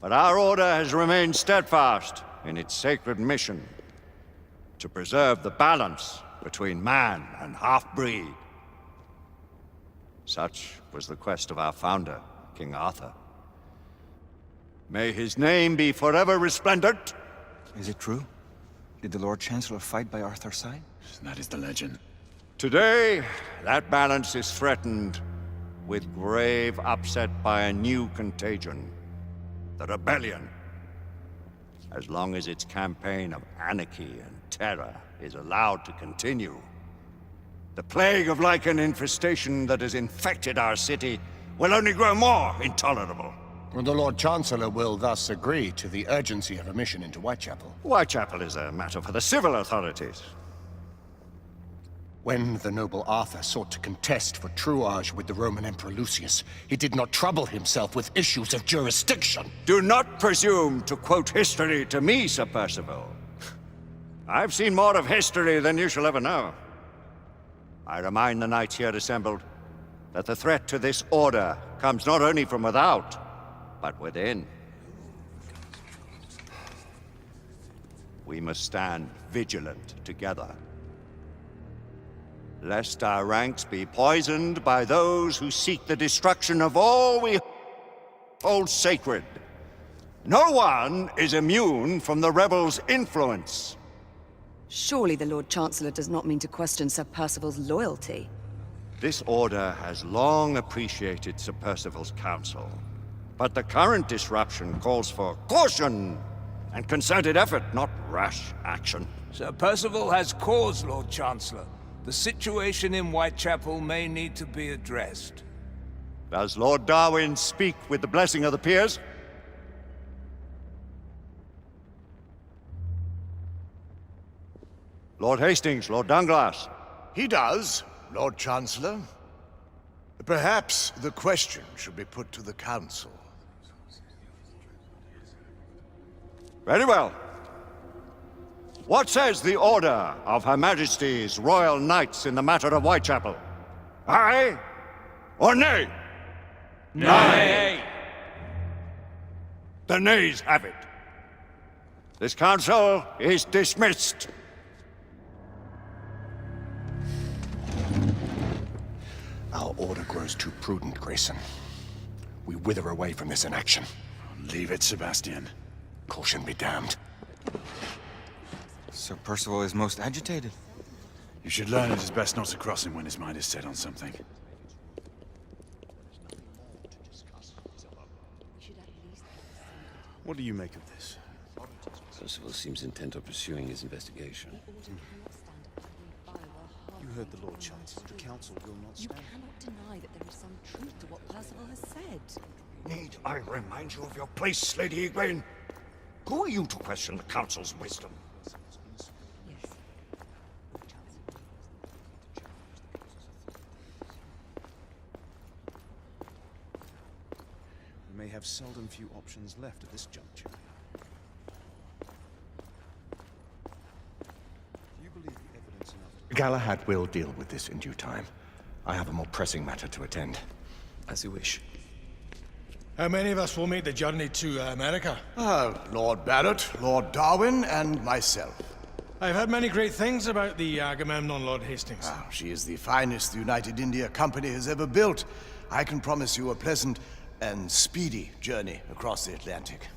But our order has remained steadfast in its sacred mission to preserve the balance between man and half-breed. Such was the quest of our founder, King Arthur. May his name be forever resplendent. Is it true? Did the Lord Chancellor fight by Arthur's side? That is the legend. Today, that balance is threatened with grave upset by a new contagion. The rebellion. As long as its campaign of anarchy and terror is allowed to continue, the plague of lichen infestation that has infected our city will only grow more intolerable. The Lord Chancellor will thus agree to the urgency of a mission into Whitechapel. Whitechapel is a matter for the civil authorities. When the noble Arthur sought to contest for truage with the Roman Emperor Lucius, he did not trouble himself with issues of jurisdiction. Do not presume to quote history to me, Sir Percival. I've seen more of history than you shall ever know. I remind the knights here assembled that the threat to this order comes not only from without, but within. We must stand vigilant together, lest our ranks be poisoned by those who seek the destruction of all we hold sacred. No one is immune from the rebels' influence. Surely the Lord Chancellor does not mean to question Sir Percival's loyalty. This order has long appreciated Sir Percival's counsel, but the current disruption calls for caution and concerted effort, not rash action. Sir Percival has cause, Lord Chancellor. The situation in Whitechapel may need to be addressed. Does Lord Darwin speak with the blessing of the peers? Lord Hastings, Lord Dunglass. He does, Lord Chancellor. Perhaps the question should be put to the Council. Very well. What says the Order of Her Majesty's Royal Knights in the matter of Whitechapel? Aye or nay? Nay! The nays have it. This council is dismissed. Our order grows too prudent, Grayson. We wither away from this inaction. Leave it, Sebastian. Caution be damned. Sir Percival is most agitated. You should learn it is best not to cross him when his mind is set on something. What do you make of this? Percival seems intent on pursuing his investigation. You heard the Lord Chancellor. The Council will not stand. You cannot deny that there is some truth to what Percival has said. Need I remind you of your place, Lady Egwene? Who are you to question the Council's wisdom? Yes. We may have seldom few options left at this juncture. Do you believe the evidence enough to... Galahad will deal with this in due time. I have a more pressing matter to attend. As you wish. How many of us will make the journey to America? Lord Barrett, Lord Darwin, and myself. I've heard many great things about the Agamemnon, Lord Hastings. She is the finest the United India Company has ever built. I can promise you a pleasant and speedy journey across the Atlantic.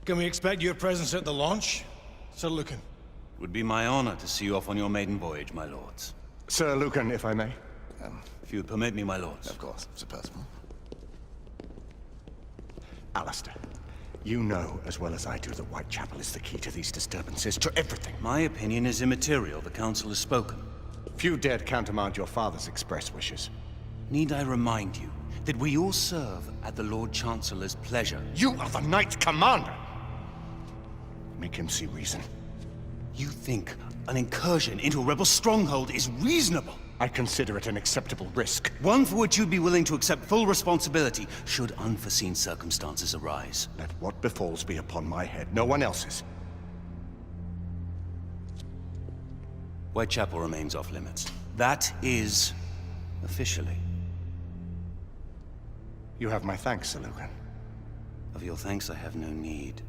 Can we expect your presence at the launch, Sir Lucan? It would be my honor to see you off on your maiden voyage, my lords. Sir Lucan, if I may. If you would permit me, my lords. Of course, Sir Percival. Alistair, you know as well as I do that Whitechapel is the key to these disturbances, to everything. My opinion is immaterial. The Council has spoken. Few dared countermand your father's express wishes. Need I remind you that we all serve at the Lord Chancellor's pleasure? You are the Knight Commander! Make him see reason. You think an incursion into a rebel stronghold is reasonable? I consider it an acceptable risk. One for which you'd be willing to accept full responsibility should unforeseen circumstances arise. Let what befalls be upon my head, no one else's. Whitechapel remains off limits. That is officially. You have my thanks, Sir Lucan. Of your thanks I have no need.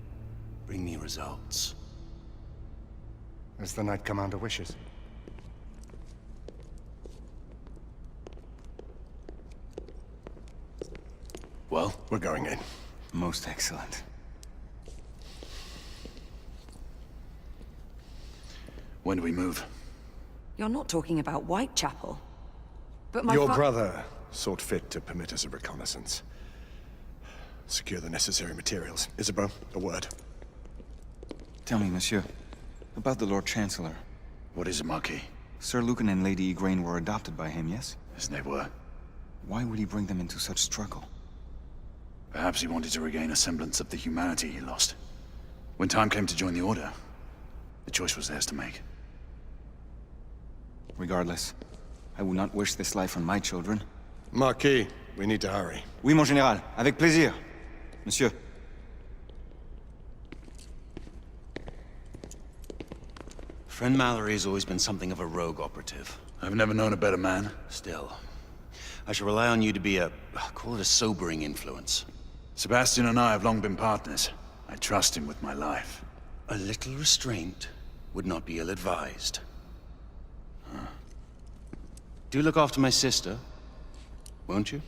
Bring me results. As the Knight Commander wishes. Well, we're going in. Most excellent. When do we move? You're not talking about Whitechapel. But my Your brother sought fit to permit us a reconnaissance. Secure the necessary materials. Isabeau, a word. Tell me, monsieur, about the Lord Chancellor. What is it, Marquis? Sir Lucan and Lady Igraine were adopted by him, yes? As they were. Why would he bring them into such struggle? Perhaps he wanted to regain a semblance of the humanity he lost. When time came to join the Order, the choice was theirs to make. Regardless, I would not wish this life on my children. Marquis, we need to hurry. Oui, mon général. Avec plaisir. Monsieur. Friend Mallory has always been something of a rogue operative. I've never known a better man. Still, I shall rely on you to be call it a sobering influence. Sebastian and I have long been partners. I trust him with my life. A little restraint would not be ill-advised. Do look after my sister, won't you?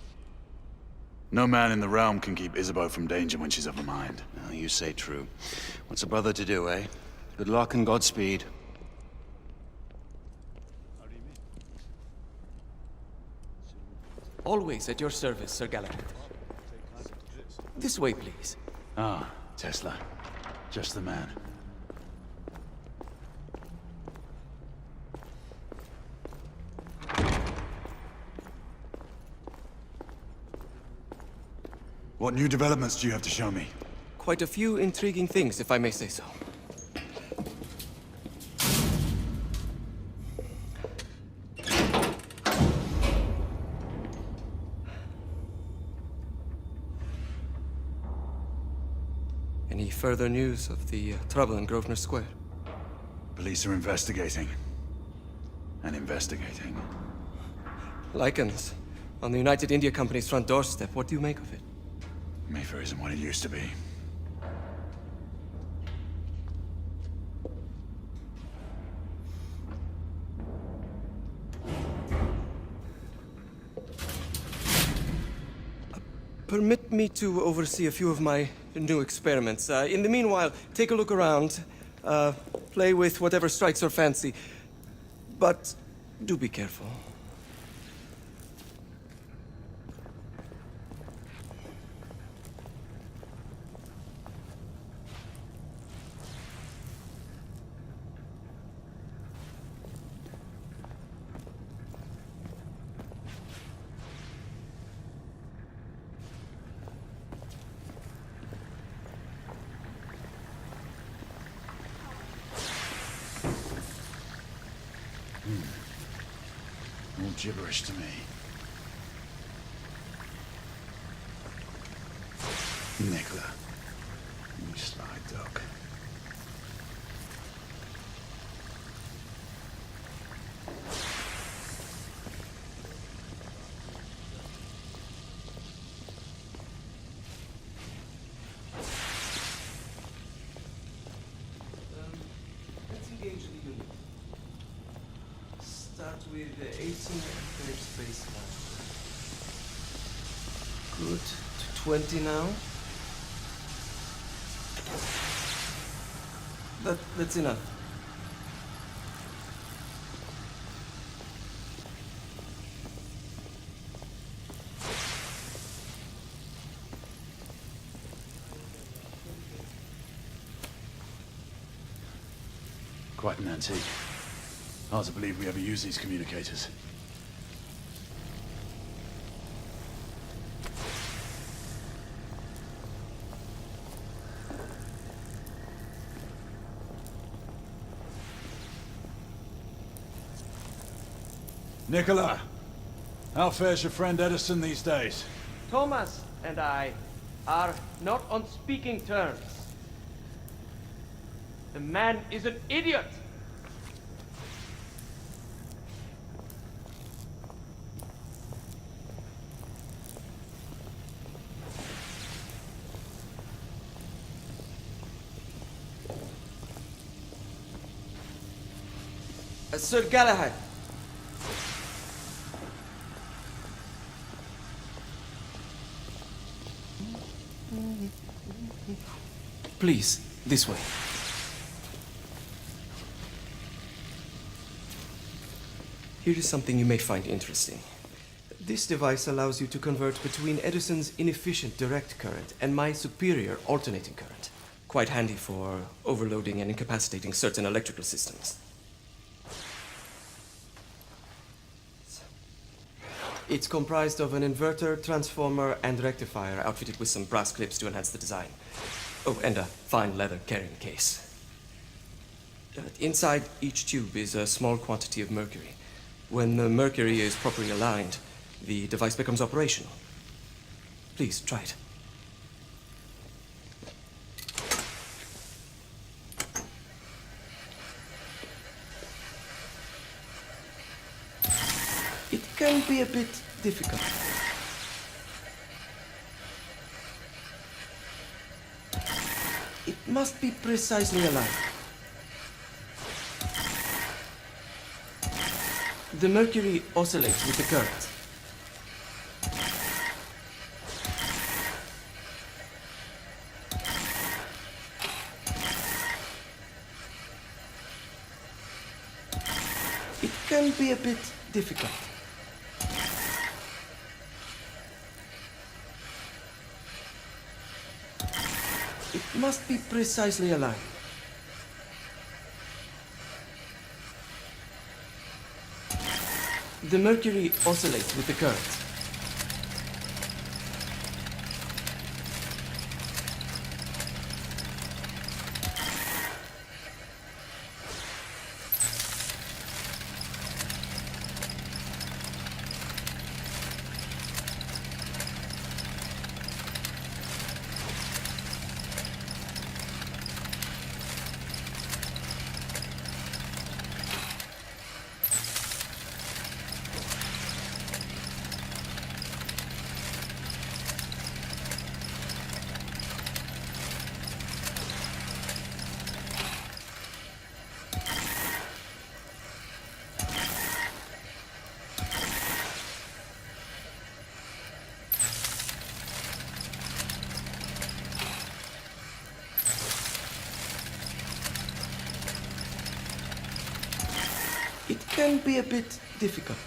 No man in the realm can keep Isabeau from danger when she's of a mind. Oh, you say true. What's a brother to do, eh? Good luck and Godspeed. Always at your service, Sir Galahad. This way, please. Ah, Tesla. Just the man. What new developments do you have to show me? Quite a few intriguing things, if I may say so. Any further news of the trouble in Grosvenor Square? Police are investigating. And investigating. Lycans, on the United India Company's front doorstep. What do you make of it? Mayfair isn't what it used to be. Permit me to oversee a few of my new experiments. In the meanwhile, take a look around. Play with whatever strikes your fancy. But do be careful. All gibberish to me. Nicola, you sly dog. Let's engage the unit. Start with the 18 affairs baseline. Good. To 20 now. That's enough. Quite an antique. Hard to believe we ever use these communicators. Nicola, how fares your friend Edison these days? Thomas and I are not on speaking terms. The man is an idiot! Sir Galahad. Please, this way. Here is something you may find interesting. This device allows you to convert between Edison's inefficient direct current and my superior alternating current. Quite handy for overloading and incapacitating certain electrical systems. It's comprised of an inverter, transformer, and rectifier outfitted with some brass clips to enhance the design. Oh, and a fine leather carrying case. Inside each tube is a small quantity of mercury. When the mercury is properly aligned, the device becomes operational. Please, try it. It can be a bit difficult. It must be precisely aligned. The mercury oscillates with the current. It can be a bit difficult. It must be precisely aligned. The mercury oscillates with the current. It can be a bit difficult.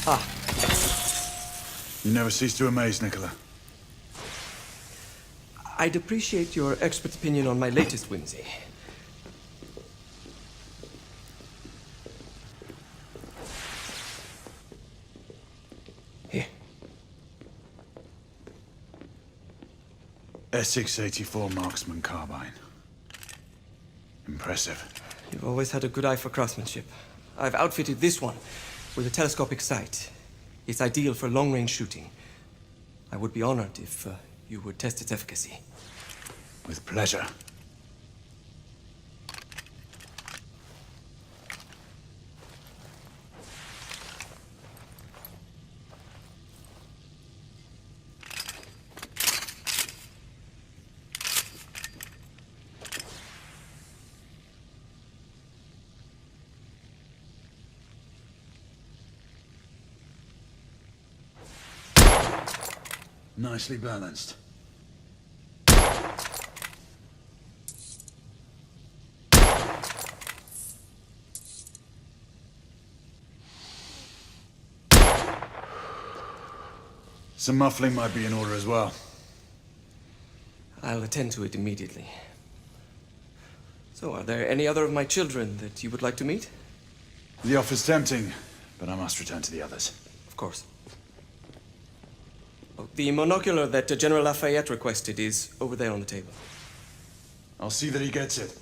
Ah. You never cease to amaze, Nicola. I'd appreciate your expert opinion on my latest whimsy. Here. S684 Marksman Carbine. Impressive. You've always had a good eye for craftsmanship. I've outfitted this one with a telescopic sight. It's ideal for long-range shooting. I would be honored if you would test its efficacy. With pleasure. Nicely balanced. Some muffling might be in order as well. I'll attend to it immediately. So, are there any other of my children that you would like to meet? The offer's tempting, but I must return to the others. Of course. Oh, the monocular that General Lafayette requested is over there on the table. I'll see that he gets it.